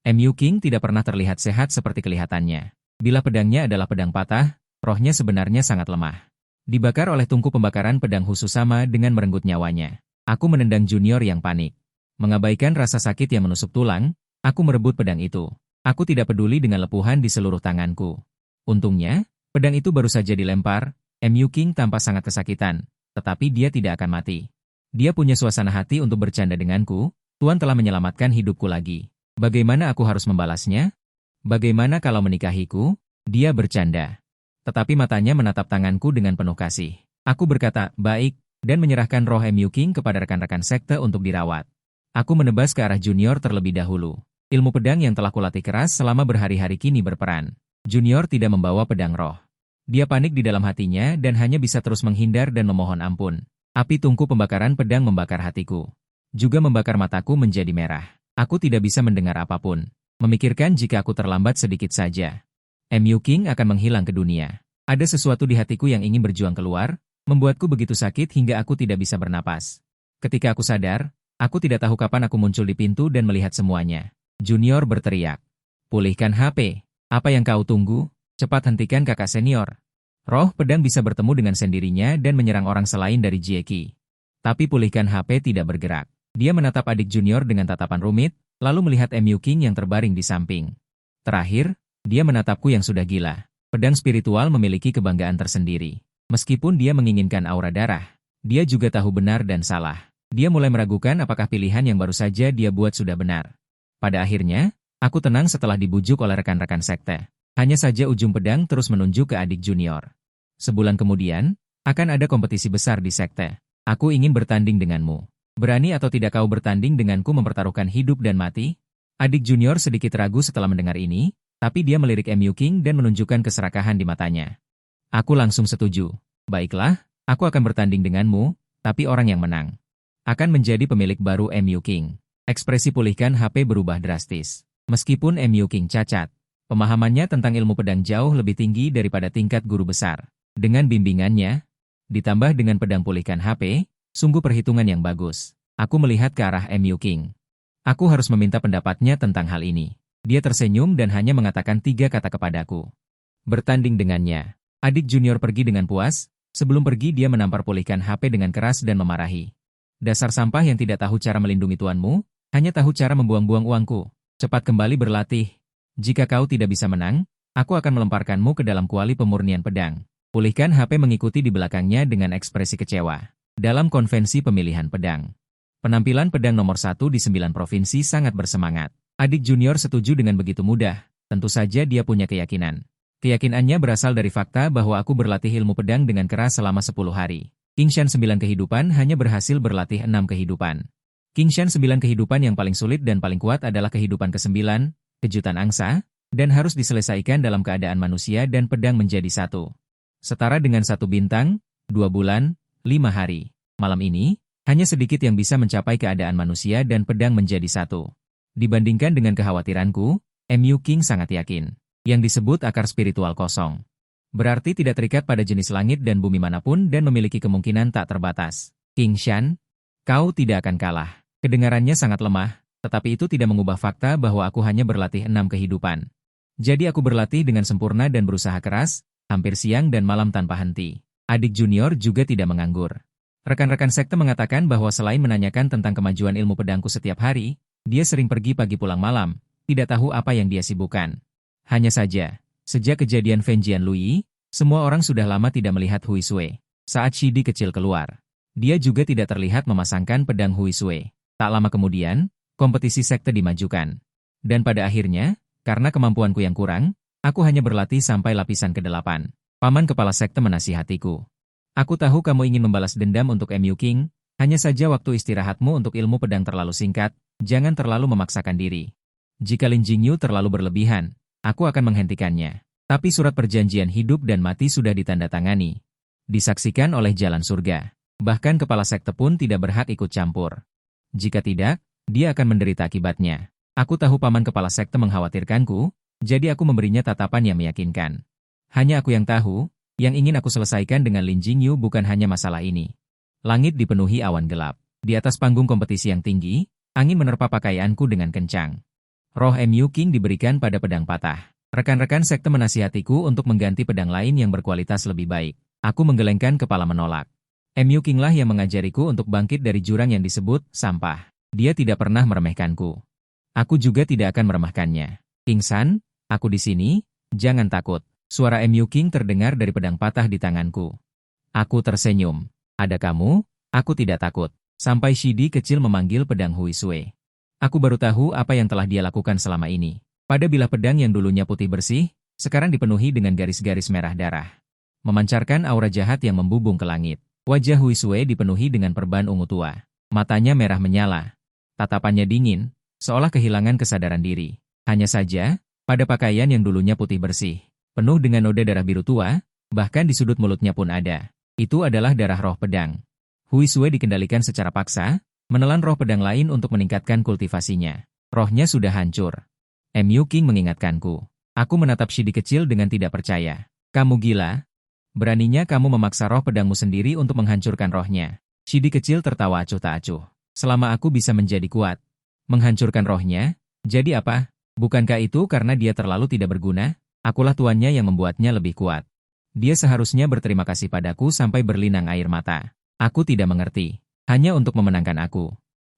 MU King tidak pernah terlihat sehat seperti kelihatannya. Bila pedangnya adalah pedang patah, rohnya sebenarnya sangat lemah. Dibakar oleh tungku pembakaran pedang khusus sama dengan merenggut nyawanya. Aku menendang Junior yang panik. Mengabaikan rasa sakit yang menusuk tulang, aku merebut pedang itu. Aku tidak peduli dengan lepuhan di seluruh tanganku. Untungnya, pedang itu baru saja dilempar, MU King tampak sangat kesakitan, tetapi dia tidak akan mati. Dia punya suasana hati untuk bercanda denganku, Tuan telah menyelamatkan hidupku lagi. Bagaimana aku harus membalasnya? Bagaimana kalau menikahiku? Dia bercanda. Tetapi matanya menatap tanganku dengan penuh kasih. Aku berkata, baik, dan menyerahkan roh MU King kepada rekan-rekan sekte untuk dirawat. Aku menebas ke arah Junior terlebih dahulu. Ilmu pedang yang telah kulatih keras selama berhari-hari kini berperan. Junior tidak membawa pedang roh. Dia panik di dalam hatinya dan hanya bisa terus menghindar dan memohon ampun. Api tungku pembakaran pedang membakar hatiku. Juga membakar mataku menjadi merah. Aku tidak bisa mendengar apapun. Memikirkan jika aku terlambat sedikit saja, MU King akan menghilang ke dunia. Ada sesuatu di hatiku yang ingin berjuang keluar, membuatku begitu sakit hingga aku tidak bisa bernapas. Ketika aku sadar, aku tidak tahu kapan aku muncul di pintu dan melihat semuanya. Junior berteriak, "Pulihkan HP. Apa yang kau tunggu? Cepat hentikan kakak senior." Roh pedang bisa bertemu dengan sendirinya dan menyerang orang selain dari Jieki. Tapi pulihkan HP tidak bergerak. Dia menatap adik Junior dengan tatapan rumit, lalu melihat MU King yang terbaring di samping. Terakhir, dia menatapku yang sudah gila. Pedang spiritual memiliki kebanggaan tersendiri. Meskipun dia menginginkan aura darah, dia juga tahu benar dan salah. Dia mulai meragukan apakah pilihan yang baru saja dia buat sudah benar. Pada akhirnya, aku tenang setelah dibujuk oleh rekan-rekan sekte. Hanya saja ujung pedang terus menunjuk ke adik Junior. Sebulan kemudian, akan ada kompetisi besar di sekte. Aku ingin bertanding denganmu. Berani atau tidak kau bertanding denganku mempertaruhkan hidup dan mati? Adik Junior sedikit ragu setelah mendengar ini, tapi dia melirik MU King dan menunjukkan keserakahan di matanya. Aku langsung setuju. Baiklah, aku akan bertanding denganmu, tapi orang yang menang akan menjadi pemilik baru MU King. Ekspresi pulihkan HP berubah drastis. Meskipun MU King cacat, pemahamannya tentang ilmu pedang jauh lebih tinggi daripada tingkat guru besar. Dengan bimbingannya, ditambah dengan pedang pulihkan HP, sungguh perhitungan yang bagus. Aku melihat ke arah MU King. Aku harus meminta pendapatnya tentang hal ini. Dia tersenyum dan hanya mengatakan 3 kata kepadaku. Bertanding dengannya. Adik Junior pergi dengan puas. Sebelum pergi dia menampar pulihkan HP dengan keras dan memarahi. Dasar sampah yang tidak tahu cara melindungi tuanmu, hanya tahu cara membuang-buang uangku. Cepat kembali berlatih. Jika kau tidak bisa menang, aku akan melemparkanmu ke dalam kuali pemurnian pedang. Pulihkan HP mengikuti di belakangnya dengan ekspresi kecewa. Dalam konvensi pemilihan pedang, penampilan pedang nomor 1 di 9 provinsi sangat bersemangat. Adik Junior setuju dengan begitu mudah. Tentu saja dia punya keyakinan. Keyakinannya berasal dari fakta bahwa aku berlatih ilmu pedang dengan keras selama 10 hari. Qingshan 9 kehidupan hanya berhasil berlatih 6 kehidupan. Qingshan 9 kehidupan yang paling sulit dan paling kuat adalah kehidupan ke-9, kejutan angsa, dan harus diselesaikan dalam keadaan manusia dan pedang menjadi 1. Setara dengan 1 bintang, 2 bulan, 5 hari. Malam ini, hanya sedikit yang bisa mencapai keadaan manusia dan pedang menjadi 1. Dibandingkan dengan kekhawatiranku, MU King sangat yakin. Yang disebut akar spiritual kosong. Berarti tidak terikat pada jenis langit dan bumi manapun dan memiliki kemungkinan tak terbatas. Qingshan, kau tidak akan kalah. Kedengarannya sangat lemah, tetapi itu tidak mengubah fakta bahwa aku hanya berlatih 6 kehidupan. Jadi aku berlatih dengan sempurna dan berusaha keras, hampir siang dan malam tanpa henti. Adik Junior juga tidak menganggur. Rekan-rekan sekte mengatakan bahwa selain menanyakan tentang kemajuan ilmu pedangku setiap hari, dia sering pergi pagi pulang malam, tidak tahu apa yang dia sibukkan. Hanya saja, sejak kejadian Fen Jianlui, semua orang sudah lama tidak melihat Hui Sui. Saat Shidi kecil keluar, dia juga tidak terlihat memasangkan pedang Hui Sui. Tak lama kemudian, kompetisi sekte dimajukan. Dan pada akhirnya, karena kemampuanku yang kurang, aku hanya berlatih sampai lapisan ke-8. Paman kepala sekte menasihatiku. Aku tahu kamu ingin membalas dendam untuk MU King, hanya saja waktu istirahatmu untuk ilmu pedang terlalu singkat, jangan terlalu memaksakan diri. Jika Lin Jingyu terlalu berlebihan, aku akan menghentikannya. Tapi surat perjanjian hidup dan mati sudah ditandatangani. Disaksikan oleh jalan surga. Bahkan kepala sekte pun tidak berhak ikut campur. Jika tidak, dia akan menderita akibatnya. Aku tahu paman kepala sekte mengkhawatirkanku, jadi aku memberinya tatapan yang meyakinkan. Hanya aku yang tahu, yang ingin aku selesaikan dengan Lin Jingyu bukan hanya masalah ini. Langit dipenuhi awan gelap. Di atas panggung kompetisi yang tinggi, angin menerpa pakaianku dengan kencang. Roh MU King diberikan pada pedang patah. Rekan-rekan sekte menasihatiku untuk mengganti pedang lain yang berkualitas lebih baik. Aku menggelengkan kepala menolak. MU King lah yang mengajariku untuk bangkit dari jurang yang disebut sampah. Dia tidak pernah meremehkanku. Aku juga tidak akan meremehkannya. Qingshan, aku di sini, jangan takut. Suara MU King terdengar dari pedang patah di tanganku. Aku tersenyum. Ada kamu, aku tidak takut. Sampai Shidi kecil memanggil pedang Hui Sui. Aku baru tahu apa yang telah dia lakukan selama ini. Pada bilah pedang yang dulunya putih bersih, sekarang dipenuhi dengan garis-garis merah darah. Memancarkan aura jahat yang membubung ke langit. Wajah Hui Sui dipenuhi dengan perban ungu tua. Matanya merah menyala. Tatapannya dingin, seolah kehilangan kesadaran diri. Hanya saja, pada pakaian yang dulunya putih bersih, penuh dengan noda darah biru tua, bahkan di sudut mulutnya pun ada. Itu adalah darah roh pedang. Hui Sui dikendalikan secara paksa, menelan roh pedang lain untuk meningkatkan kultivasinya. Rohnya sudah hancur. Mu King mengingatkanku. Aku menatap Shidi kecil dengan tidak percaya. Kamu gila? Beraninya kamu memaksa roh pedangmu sendiri untuk menghancurkan rohnya. Shidi kecil tertawa acuh tak acuh. Selama aku bisa menjadi kuat, menghancurkan rohnya, jadi apa? Bukankah itu karena dia terlalu tidak berguna? Akulah tuannya yang membuatnya lebih kuat. Dia seharusnya berterima kasih padaku sampai berlinang air mata. Aku tidak mengerti. Hanya untuk memenangkan aku.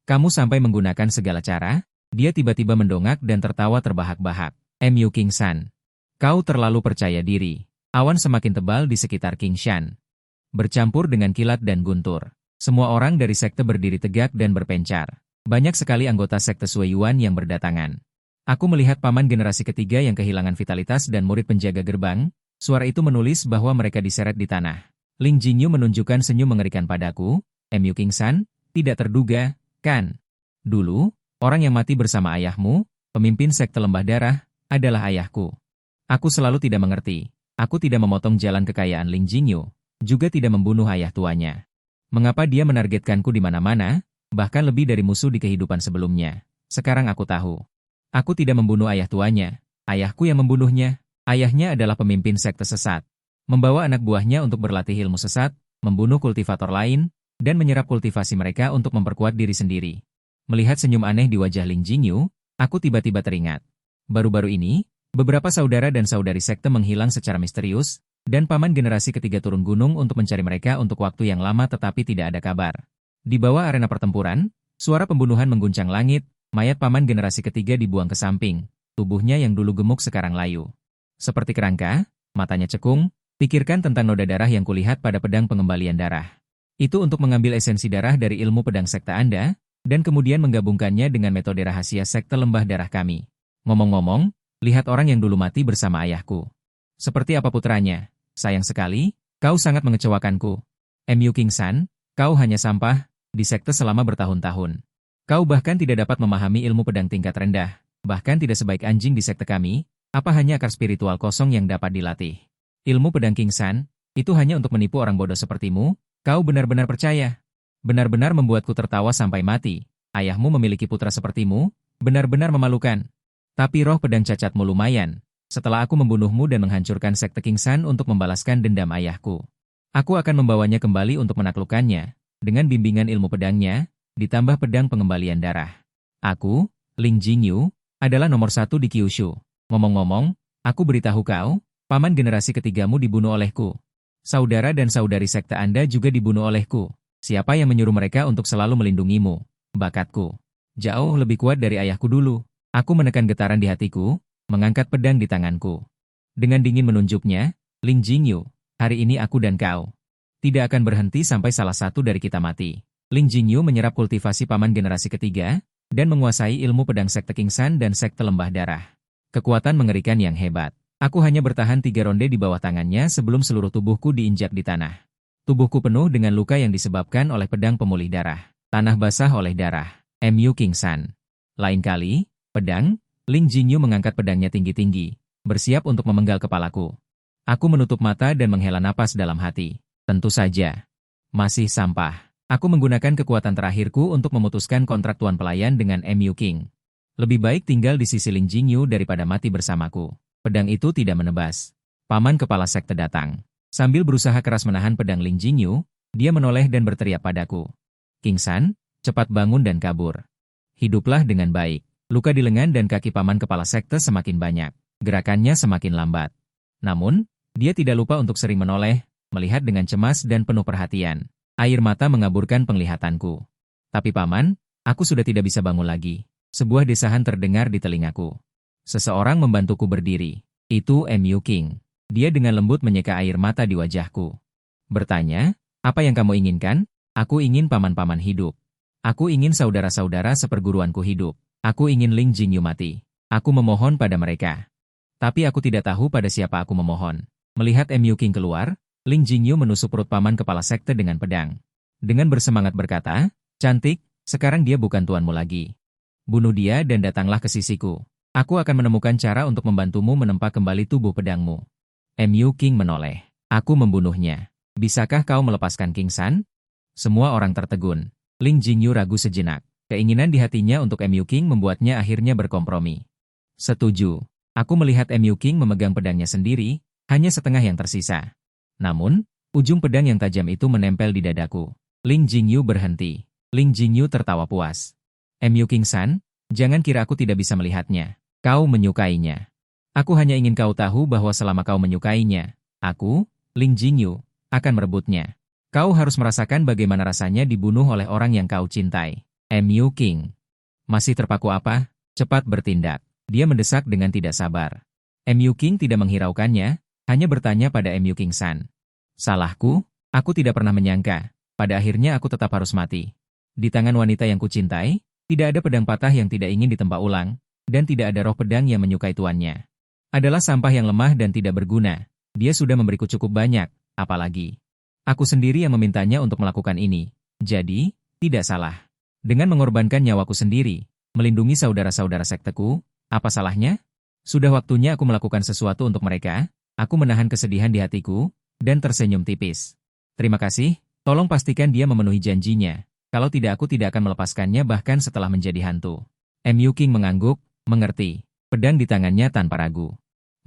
Kamu sampai menggunakan segala cara? Dia tiba-tiba mendongak dan tertawa terbahak-bahak. Mu King San. Kau terlalu percaya diri. Awan semakin tebal di sekitar King Shan. Bercampur dengan kilat dan guntur. Semua orang dari sekte berdiri tegak dan berpencar. Banyak sekali anggota sekte Sui Yuan yang berdatangan. Aku melihat paman generasi ketiga yang kehilangan vitalitas dan murid penjaga gerbang. Suara itu menulis bahwa mereka diseret di tanah. Ling Jingyu menunjukkan senyum mengerikan padaku. Mu King San, tidak terduga, kan? Dulu, orang yang mati bersama ayahmu, pemimpin sekte lembah darah, adalah ayahku. Aku selalu tidak mengerti. Aku tidak memotong jalan kekayaan Ling Jingyu, juga tidak membunuh ayah tuanya. Mengapa dia menargetkanku di mana-mana, bahkan lebih dari musuh di kehidupan sebelumnya? Sekarang aku tahu. Aku tidak membunuh ayah tuanya. Ayahku yang membunuhnya. Ayahnya adalah pemimpin sekte sesat. Membawa anak buahnya untuk berlatih ilmu sesat, membunuh kultivator lain, dan menyerap kultivasi mereka untuk memperkuat diri sendiri. Melihat senyum aneh di wajah Ling Jingyu, aku tiba-tiba teringat. Baru-baru ini, beberapa saudara dan saudari sekte menghilang secara misterius, dan paman generasi ketiga turun gunung untuk mencari mereka untuk waktu yang lama tetapi tidak ada kabar. Di bawah arena pertempuran, suara pembunuhan mengguncang langit, mayat paman generasi ketiga dibuang ke samping, tubuhnya yang dulu gemuk sekarang layu. Seperti kerangka, matanya cekung, pikirkan tentang noda darah yang kulihat pada pedang pengembalian darah. Itu untuk mengambil esensi darah dari ilmu pedang sekte Anda, dan kemudian menggabungkannya dengan metode rahasia sekte lembah darah kami. Ngomong-ngomong, lihat orang yang dulu mati bersama ayahku. Seperti apa putranya? Sayang sekali, kau sangat mengecewakanku. Mu King San, kau hanya sampah, di sekte selama bertahun-tahun. Kau bahkan tidak dapat memahami ilmu pedang tingkat rendah, bahkan tidak sebaik anjing di sekte kami, apa hanya akar spiritual kosong yang dapat dilatih. Ilmu pedang King San, itu hanya untuk menipu orang bodoh sepertimu, kau benar-benar percaya. Benar-benar membuatku tertawa sampai mati. Ayahmu memiliki putra sepertimu, benar-benar memalukan. Tapi roh pedang cacatmu lumayan. Setelah aku membunuhmu dan menghancurkan sekte King San untuk membalaskan dendam ayahku. Aku akan membawanya kembali untuk menaklukkannya. Dengan bimbingan ilmu pedangnya, ditambah pedang pengembalian darah. Aku, Ling Jingyu, adalah nomor 1 di Kyushu. Ngomong-ngomong, aku beritahu kau, paman generasi ketigamu dibunuh olehku. Saudara dan saudari sekte Anda juga dibunuh olehku. Siapa yang menyuruh mereka untuk selalu melindungimu? Bakatku jauh lebih kuat dari ayahku dulu. Aku menekan getaran di hatiku, mengangkat pedang di tanganku. Dengan dingin menunjuknya, Ling Jingyu, hari ini aku dan kau tidak akan berhenti sampai salah satu dari kita mati. Ling Jingyu menyerap kultivasi paman generasi ketiga, dan menguasai ilmu pedang sekte King San dan sekte lembah darah. Kekuatan mengerikan yang hebat. Aku hanya bertahan 3 ronde di bawah tangannya sebelum seluruh tubuhku diinjak di tanah. Tubuhku penuh dengan luka yang disebabkan oleh pedang pemulih darah. Tanah basah oleh darah. Mu King San. Lain kali, pedang, Ling Jingyu mengangkat pedangnya tinggi-tinggi, bersiap untuk memenggal kepalaku. Aku menutup mata dan menghela napas dalam hati. Tentu saja. Masih sampah. Aku menggunakan kekuatan terakhirku untuk memutuskan kontrak tuan pelayan dengan Mu King. Lebih baik tinggal di sisi Ling Jingyu daripada mati bersamaku. Pedang itu tidak menebas. Paman kepala sekte datang. Sambil berusaha keras menahan pedang Ling Jingyu, dia menoleh dan berteriak padaku. King San, cepat bangun dan kabur. Hiduplah dengan baik. Luka di lengan dan kaki paman kepala sekte semakin banyak. Gerakannya semakin lambat. Namun, dia tidak lupa untuk sering menoleh, melihat dengan cemas dan penuh perhatian. Air mata mengaburkan penglihatanku. Tapi paman, aku sudah tidak bisa bangun lagi. Sebuah desahan terdengar di telingaku. Seseorang membantuku berdiri. Itu Mu King. Dia dengan lembut menyeka air mata di wajahku. Bertanya, apa yang kamu inginkan? Aku ingin paman-paman hidup. Aku ingin saudara-saudara seperguruanku hidup. Aku ingin Ling Jingyu mati. Aku memohon pada mereka. Tapi aku tidak tahu pada siapa aku memohon. Melihat Mu King keluar, Ling Jingyu menusuk perut paman kepala sekte dengan pedang. Dengan bersemangat berkata, "Cantik, sekarang dia bukan tuanmu lagi. Bunuh dia dan datanglah ke sisiku. Aku akan menemukan cara untuk membantumu menempa kembali tubuh pedangmu." Mu King menoleh. "Aku membunuhnya. Bisakah kau melepaskan King San?" Semua orang tertegun. Ling Jingyu ragu sejenak. Keinginan di hatinya untuk Mu King membuatnya akhirnya berkompromi. "Setuju. Aku melihat Mu King memegang pedangnya sendiri, hanya setengah yang tersisa. Namun, ujung pedang yang tajam itu menempel di dadaku." Ling Jingyu berhenti. Ling Jingyu tertawa puas. "Mu King San, jangan kira aku tidak bisa melihatnya. Kau menyukainya. Aku hanya ingin kau tahu bahwa selama kau menyukainya, aku, Ling Jingyu, akan merebutnya. Kau harus merasakan bagaimana rasanya dibunuh oleh orang yang kau cintai." Mu King masih terpaku apa? Cepat bertindak. Dia mendesak dengan tidak sabar. Mu King tidak menghiraukannya, hanya bertanya pada Mu King San. "Salahku? Aku tidak pernah menyangka. Pada akhirnya aku tetap harus mati. Di tangan wanita yang kucintai, tidak ada pedang patah yang tidak ingin ditempa ulang, dan tidak ada roh pedang yang menyukai tuannya. Adalah sampah yang lemah dan tidak berguna. Dia sudah memberiku cukup banyak, apalagi aku sendiri yang memintanya untuk melakukan ini. Jadi, tidak salah. Dengan mengorbankan nyawaku sendiri, melindungi saudara-saudara sekteku, apa salahnya? Sudah waktunya aku melakukan sesuatu untuk mereka." Aku menahan kesedihan di hatiku, dan tersenyum tipis. "Terima kasih, tolong pastikan dia memenuhi janjinya. Kalau tidak aku tidak akan melepaskannya bahkan setelah menjadi hantu." Mu King mengangguk, mengerti. Pedang di tangannya tanpa ragu.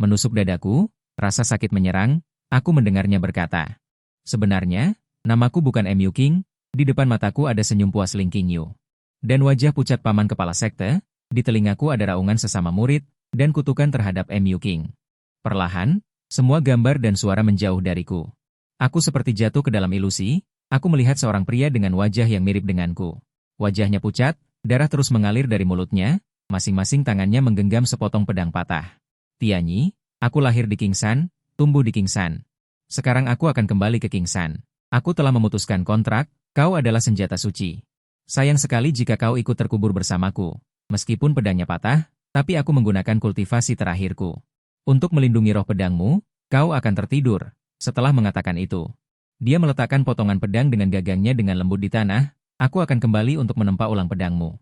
Menusuk dadaku, rasa sakit menyerang, aku mendengarnya berkata, "Sebenarnya, namaku bukan Mu King." Di depan mataku ada senyum puas Ling Qingyu. Dan wajah pucat paman kepala sekte, di telingaku ada raungan sesama murid, dan kutukan terhadap Mu King. Perlahan, semua gambar dan suara menjauh dariku. Aku seperti jatuh ke dalam ilusi, aku melihat seorang pria dengan wajah yang mirip denganku. Wajahnya pucat, darah terus mengalir dari mulutnya, masing-masing tangannya menggenggam sepotong pedang patah. "Tianyi, aku lahir di King San, tumbuh di King San. Sekarang aku akan kembali ke King San. Aku telah memutuskan kontrak. Kau adalah senjata suci. Sayang sekali jika kau ikut terkubur bersamaku. Meskipun pedangnya patah, tapi aku menggunakan kultivasi terakhirku. Untuk melindungi roh pedangmu, kau akan tertidur." Setelah mengatakan itu, dia meletakkan potongan pedang dengan gagangnya dengan lembut di tanah. "Aku akan kembali untuk menempa ulang pedangmu."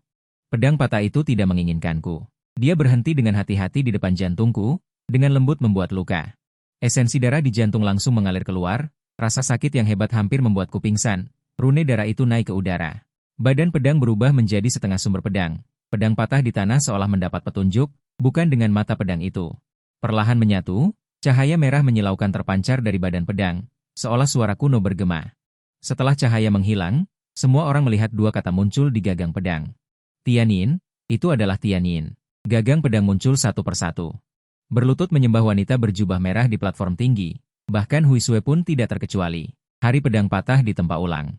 Pedang patah itu tidak menginginkanku. Dia berhenti dengan hati-hati di depan jantungku, dengan lembut membuat luka. Esensi darah di jantung langsung mengalir keluar, rasa sakit yang hebat hampir membuatku pingsan. Rune darah itu naik ke udara. Badan pedang berubah menjadi setengah sumber pedang. Pedang patah di tanah seolah mendapat petunjuk, bukan dengan mata pedang itu. Perlahan menyatu, cahaya merah menyilaukan terpancar dari badan pedang, seolah suara kuno bergema. Setelah cahaya menghilang, semua orang melihat dua kata muncul di gagang pedang. "Tianyin, itu adalah Tianyin." Gagang pedang muncul satu persatu. Berlutut menyembah wanita berjubah merah di platform tinggi, bahkan Huisue pun tidak terkecuali. Hari pedang patah ditempa ulang.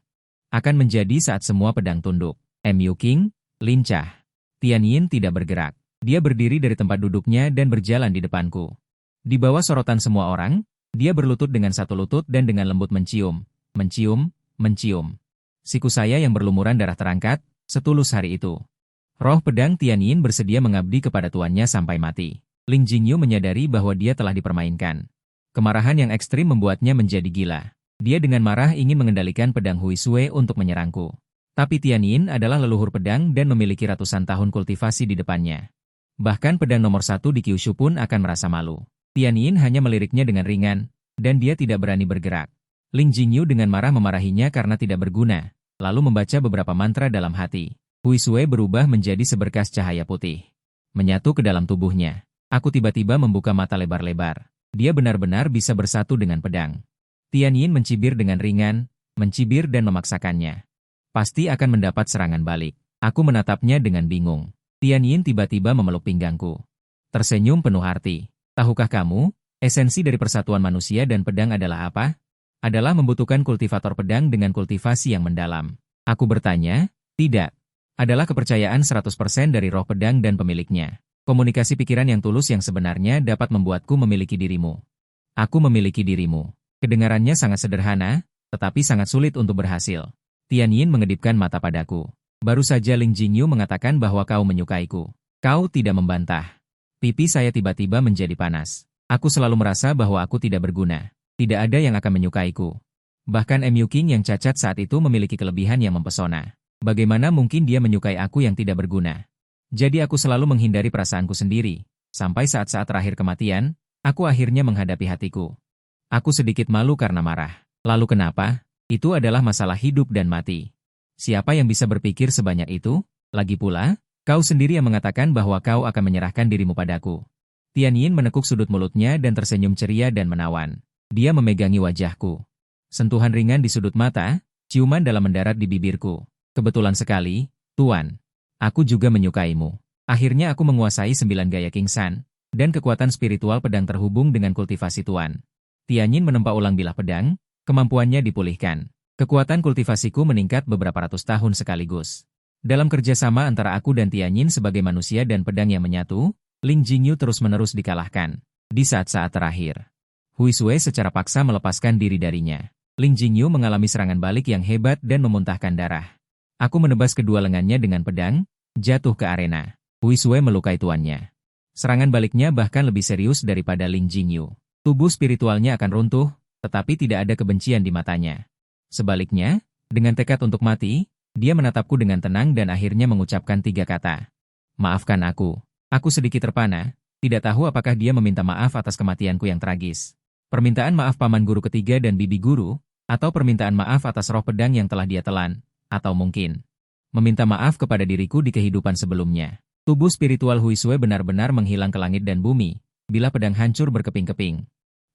Akan menjadi saat semua pedang tunduk. Mu King lincah. Tianyin tidak bergerak. Dia berdiri dari tempat duduknya dan berjalan di depanku. Di bawah sorotan semua orang, dia berlutut dengan satu lutut dan dengan lembut mencium, mencium. Siku saya yang berlumuran darah terangkat, setulus hari itu. Roh pedang Tianyin bersedia mengabdi kepada tuannya sampai mati. Ling Jingyu menyadari bahwa dia telah dipermainkan. Kemarahan yang ekstrim membuatnya menjadi gila. Dia dengan marah ingin mengendalikan pedang Huisue untuk menyerangku. Tapi Tianyin adalah leluhur pedang dan memiliki ratusan tahun kultivasi di depannya. Bahkan pedang nomor 1 di Kyushu pun akan merasa malu. Tianyin hanya meliriknya dengan ringan, dan dia tidak berani bergerak. Ling Jingyu dengan marah memarahinya karena tidak berguna, lalu membaca beberapa mantra dalam hati. Huisue berubah menjadi seberkas cahaya putih. Menyatu ke dalam tubuhnya. Aku tiba-tiba membuka mata lebar-lebar. Dia benar-benar bisa bersatu dengan pedang. Tianyin mencibir dengan ringan, mencibir dan memaksakannya. Pasti akan mendapat serangan balik. Aku menatapnya dengan bingung. Tianyin tiba-tiba memeluk pinggangku. Tersenyum penuh arti. "Tahukah kamu, esensi dari persatuan manusia dan pedang adalah apa? Adalah membutuhkan kultivator pedang dengan kultivasi yang mendalam." Aku bertanya, "Tidak. Adalah kepercayaan 100% dari roh pedang dan pemiliknya. Komunikasi pikiran yang tulus yang sebenarnya dapat membuatku memiliki dirimu. Aku memiliki dirimu." Kedengarannya sangat sederhana, tetapi sangat sulit untuk berhasil. Tianyin mengedipkan mata padaku. "Baru saja Ling Jingyu mengatakan bahwa kau menyukaiku. Kau tidak membantah." Pipi saya tiba-tiba menjadi panas. Aku selalu merasa bahwa aku tidak berguna. Tidak ada yang akan menyukaiku. Bahkan MU King yang cacat saat itu memiliki kelebihan yang mempesona. Bagaimana mungkin dia menyukai aku yang tidak berguna? Jadi aku selalu menghindari perasaanku sendiri. Sampai saat-saat terakhir kematian, aku akhirnya menghadapi hatiku. Aku sedikit malu karena marah. Lalu kenapa? Itu adalah masalah hidup dan mati. Siapa yang bisa berpikir sebanyak itu? Lagi pula, kau sendiri yang mengatakan bahwa kau akan menyerahkan dirimu padaku. Tianyin menekuk sudut mulutnya dan tersenyum ceria dan menawan. Dia memegangi wajahku. Sentuhan ringan di sudut mata, ciuman dalam mendarat di bibirku. Kebetulan sekali, Tuan. Aku juga menyukaimu. Akhirnya aku menguasai 9 gaya King San, dan kekuatan spiritual pedang terhubung dengan kultivasi Tuan. Tianyin menempa ulang bilah pedang, kemampuannya dipulihkan. Kekuatan kultivasiku meningkat beberapa ratus tahun sekaligus. Dalam kerjasama antara aku dan Tianyin sebagai manusia dan pedang yang menyatu, Ling Jingyu terus-menerus dikalahkan. Di saat-saat terakhir, Hui Sui secara paksa melepaskan diri darinya. Ling Jingyu mengalami serangan balik yang hebat dan memuntahkan darah. Aku menebas kedua lengannya dengan pedang, jatuh ke arena. Hui Sui melukai tuannya. Serangan baliknya bahkan lebih serius daripada Ling Jingyu. Tubuh spiritualnya akan runtuh, tetapi tidak ada kebencian di matanya. Sebaliknya, dengan tekad untuk mati, dia menatapku dengan tenang dan akhirnya mengucapkan 3 kata. Maafkan aku. Aku sedikit terpana, tidak tahu apakah dia meminta maaf atas kematianku yang tragis. Permintaan maaf paman guru ketiga dan bibi guru, atau permintaan maaf atas roh pedang yang telah dia telan, atau mungkin meminta maaf kepada diriku di kehidupan sebelumnya. Tubuh spiritual Hui Sui benar-benar menghilang ke langit dan bumi, bila pedang hancur berkeping-keping.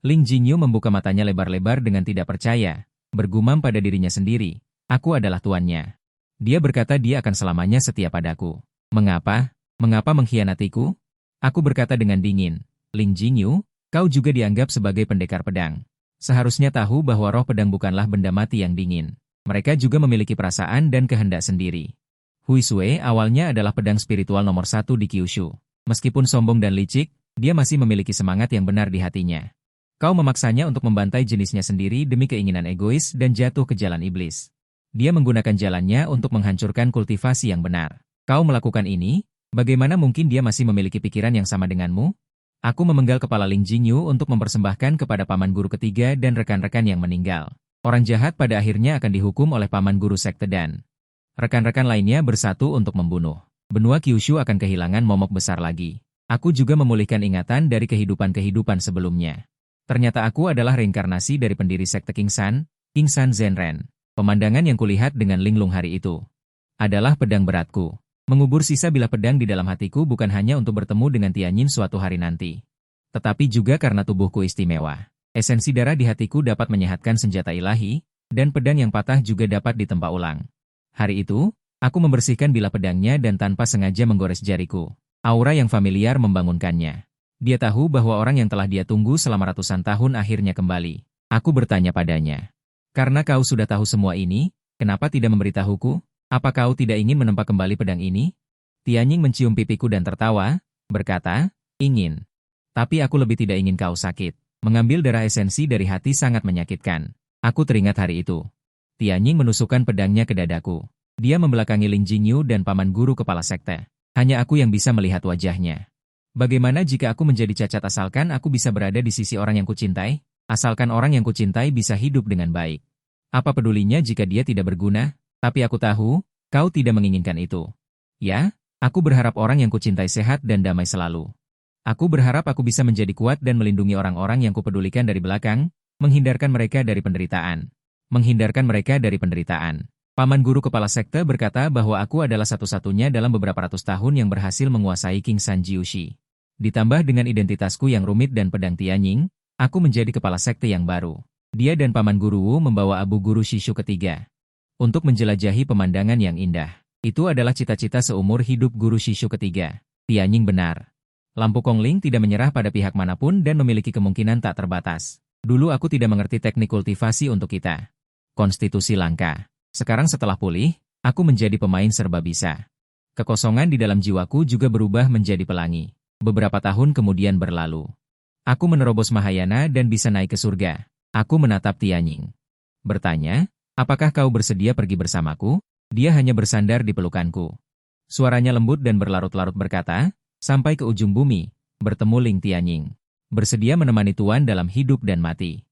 Ling Jingyu membuka matanya lebar-lebar dengan tidak percaya, bergumam pada dirinya sendiri, aku adalah tuannya. Dia berkata dia akan selamanya setia padaku. Mengapa? Mengapa mengkhianatiku? Aku berkata dengan dingin, Ling Jingyu, kau juga dianggap sebagai pendekar pedang. Seharusnya tahu bahwa roh pedang bukanlah benda mati yang dingin. Mereka juga memiliki perasaan dan kehendak sendiri. Hui Sui awalnya adalah pedang spiritual nomor 1 di Kyushu. Meskipun sombong dan licik, dia masih memiliki semangat yang benar di hatinya. Kau memaksanya untuk membantai jenisnya sendiri demi keinginan egois dan jatuh ke jalan iblis. Dia menggunakan jalannya untuk menghancurkan kultivasi yang benar. Kau melakukan ini? Bagaimana mungkin dia masih memiliki pikiran yang sama denganmu? Aku memenggal kepala Ling Jingyu untuk mempersembahkan kepada paman guru ketiga dan rekan-rekan yang meninggal. Orang jahat pada akhirnya akan dihukum oleh paman guru sekte dan rekan-rekan lainnya bersatu untuk membunuh. Benua Kyushu akan kehilangan momok besar lagi. Aku juga memulihkan ingatan dari kehidupan-kehidupan sebelumnya. Ternyata aku adalah reinkarnasi dari pendiri sekte King San Zenren. Pemandangan yang kulihat dengan linglung hari itu adalah pedang beratku. Mengubur sisa bilah pedang di dalam hatiku bukan hanya untuk bertemu dengan Tianyin suatu hari nanti, tetapi juga karena tubuhku istimewa. Esensi darah di hatiku dapat menyehatkan senjata ilahi, dan pedang yang patah juga dapat ditempa ulang. Hari itu, aku membersihkan bilah pedangnya dan tanpa sengaja menggores jariku. Aura yang familiar membangunkannya. Dia tahu bahwa orang yang telah dia tunggu selama ratusan tahun akhirnya kembali. Aku bertanya padanya, karena kau sudah tahu semua ini, kenapa tidak memberitahuku? Apa kau tidak ingin menempa kembali pedang ini? Tianyin mencium pipiku dan tertawa, berkata, ingin. Tapi aku lebih tidak ingin kau sakit. Mengambil darah esensi dari hati sangat menyakitkan. Aku teringat hari itu. Tianyin menusukkan pedangnya ke dadaku. Dia membelakangi Ling Jingyu dan paman guru kepala sekte. Hanya aku yang bisa melihat wajahnya. Bagaimana jika aku menjadi cacat asalkan aku bisa berada di sisi orang yang kucintai? Asalkan orang yang kucintai bisa hidup dengan baik. Apa pedulinya jika dia tidak berguna? Tapi aku tahu, kau tidak menginginkan itu. Ya, aku berharap orang yang kucintai sehat dan damai selalu. Aku berharap aku bisa menjadi kuat dan melindungi orang-orang yang kupedulikan dari belakang, menghindarkan mereka dari penderitaan. Paman guru kepala sekte berkata bahwa aku adalah satu-satunya dalam beberapa ratus tahun yang berhasil menguasai King San Jiushi. Ditambah dengan identitasku yang rumit dan pedang Tianyin, aku menjadi kepala sekte yang baru. Dia dan paman guru Wu membawa abu guru Shishu ketiga untuk menjelajahi pemandangan yang indah. Itu adalah cita-cita seumur hidup guru Shishu ketiga. Tianyin benar. Lampu Kongling tidak menyerah pada pihak manapun dan memiliki kemungkinan tak terbatas. Dulu aku tidak mengerti teknik kultivasi untuk kita. Konstitusi langka. Sekarang setelah pulih, aku menjadi pemain serba bisa. Kekosongan di dalam jiwaku juga berubah menjadi pelangi. Beberapa tahun kemudian berlalu. Aku menerobos Mahayana dan bisa naik ke surga. Aku menatap Tianyin. Bertanya, apakah kau bersedia pergi bersamaku? Dia hanya bersandar di pelukanku. Suaranya lembut dan berlarut-larut berkata, sampai ke ujung bumi, bertemu Ling Tianyin. Bersedia menemani Tuan dalam hidup dan mati.